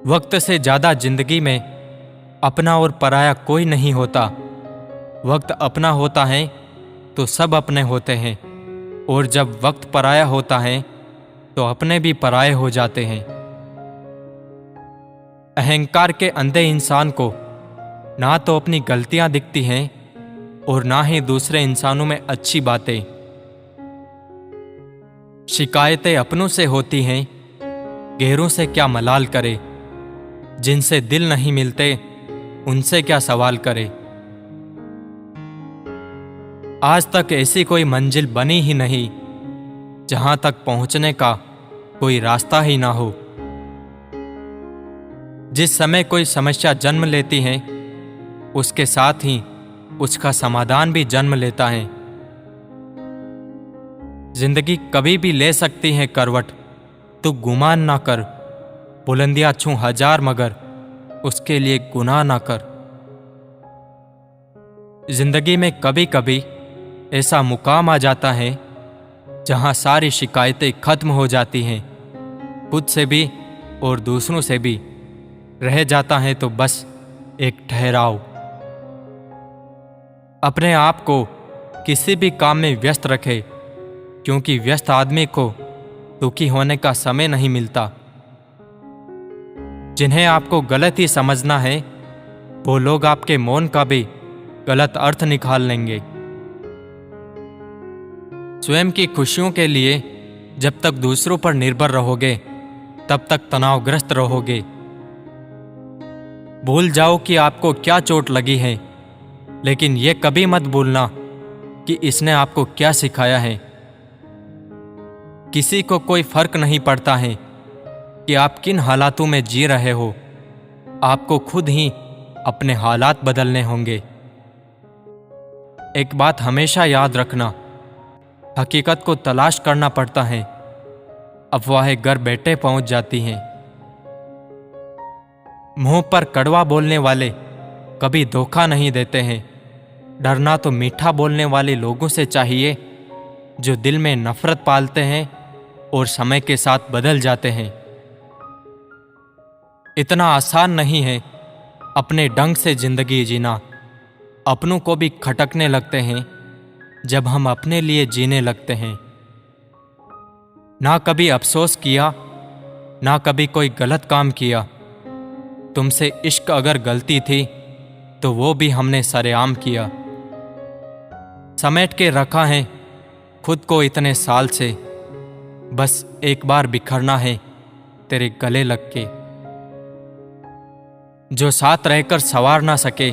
वक्त से ज़्यादा जिंदगी में अपना और पराया कोई नहीं होता। वक्त अपना होता है तो सब अपने होते हैं, और जब वक्त पराया होता है तो अपने भी पराये हो जाते हैं। अहंकार के अंधे इंसान को ना तो अपनी गलतियां दिखती हैं और ना ही दूसरे इंसानों में अच्छी बातें। शिकायतें अपनों से होती हैं, गैरों से क्या मलाल करे। जिनसे दिल नहीं मिलते उनसे क्या सवाल करे। आज तक ऐसी कोई मंजिल बनी ही नहीं जहां तक पहुंचने का कोई रास्ता ही ना हो। जिस समय कोई समस्या जन्म लेती है उसके साथ ही उसका समाधान भी जन्म लेता है। जिंदगी कभी भी ले सकती है करवट, तू गुमान ना कर। बुलंदियां छू हजार मगर उसके लिए गुनाह ना कर। जिंदगी में कभी कभी ऐसा मुकाम आ जाता है जहां सारी शिकायतें खत्म हो जाती हैं, खुद से भी और दूसरों से भी। रह जाता है तो बस एक ठहराव। अपने आप को किसी भी काम में व्यस्त रखे, क्योंकि व्यस्त आदमी को दुखी होने का समय नहीं मिलता। जिन्हें आपको गलत ही समझना है वो लोग आपके मौन का भी गलत अर्थ निकाल लेंगे। स्वयं की खुशियों के लिए जब तक दूसरों पर निर्भर रहोगे तब तक तनावग्रस्त रहोगे। भूल जाओ कि आपको क्या चोट लगी है, लेकिन यह कभी मत भूलना कि इसने आपको क्या सिखाया है। किसी को कोई फर्क नहीं पड़ता है कि आप किन हालातों में जी रहे हो। आपको खुद ही अपने हालात बदलने होंगे। एक बात हमेशा याद रखना, हकीकत को तलाश करना पड़ता है, अफवाहें घर बैठे पहुंच जाती हैं। मुंह पर कड़वा बोलने वाले कभी धोखा नहीं देते हैं। डरना तो मीठा बोलने वाले लोगों से चाहिए जो दिल में नफरत पालते हैं और समय के साथ बदल जाते हैं। इतना आसान नहीं है अपने ढंग से जिंदगी जीना। अपनों को भी खटकने लगते हैं जब हम अपने लिए जीने लगते हैं। ना कभी अफसोस किया, ना कभी कोई गलत काम किया। तुमसे इश्क अगर गलती थी तो वो भी हमने सरेआम किया। समेट के रखा है खुद को इतने साल से, बस एक बार बिखरना है तेरे गले लग के। जो साथ रहकर संवार ना सके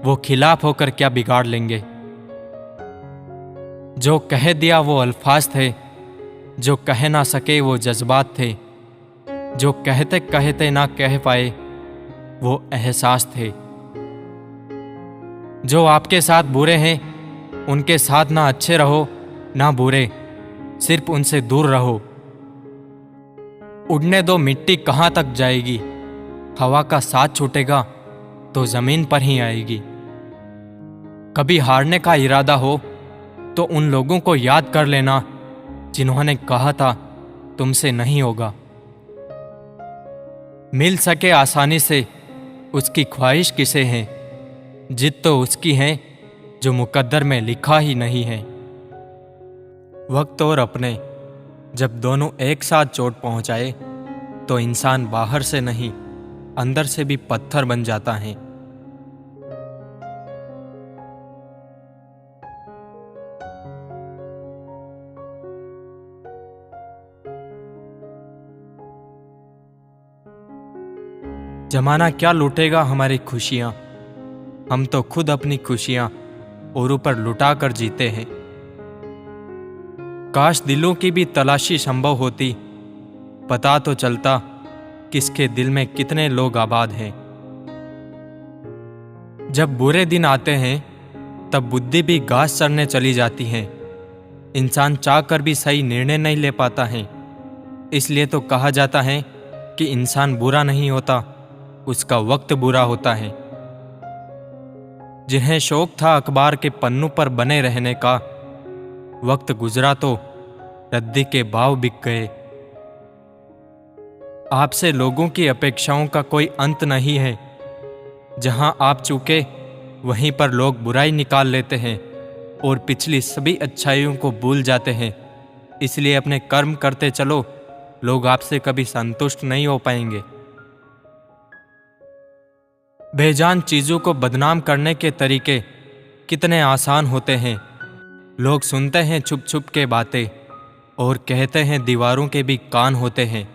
वो खिलाफ होकर क्या बिगाड़ लेंगे। जो कह दिया वो अल्फाज थे, जो कह ना सके वो जज्बात थे। जो कहते कहते ना कह पाए वो एहसास थे। जो आपके साथ बुरे हैं उनके साथ ना अच्छे रहो ना बुरे, सिर्फ उनसे दूर रहो। उड़ने दो मिट्टी कहाँ तक जाएगी, हवा का साथ छूटेगा तो जमीन पर ही आएगी। कभी हारने का इरादा हो तो उन लोगों को याद कर लेना जिन्होंने कहा था तुमसे नहीं होगा। मिल सके आसानी से उसकी ख्वाहिश किसे है, जिद तो उसकी है जो मुकद्दर में लिखा ही नहीं है। वक्त और अपने जब दोनों एक साथ चोट पहुंचाए तो इंसान बाहर से नहीं अंदर से भी पत्थर बन जाता है। जमाना क्या लूटेगा हमारी खुशियां, हम तो खुद अपनी खुशियां औरों पर लुटा कर जीते हैं। काश दिलों की भी तलाशी संभव होती, पता तो चलता किसके दिल में कितने लोग आबाद हैं। जब बुरे दिन आते हैं तब बुद्धि भी घास चरने चली जाती है। इंसान चाहकर भी सही निर्णय नहीं ले पाता है। इसलिए तो कहा जाता है कि इंसान बुरा नहीं होता, उसका वक्त बुरा होता है। जिन्हें शौक था अखबार के पन्नों पर बने रहने का, वक्त गुजरा तो रद्दी के भाव बिक गए। आपसे लोगों की अपेक्षाओं का कोई अंत नहीं है। जहां आप चूके वहीं पर लोग बुराई निकाल लेते हैं और पिछली सभी अच्छाइयों को भूल जाते हैं। इसलिए अपने कर्म करते चलो, लोग आपसे कभी संतुष्ट नहीं हो पाएंगे। बेजान चीजों को बदनाम करने के तरीके कितने आसान होते हैं। लोग सुनते हैं छुप छुप के बातें और कहते हैं दीवारों के भी कान होते हैं।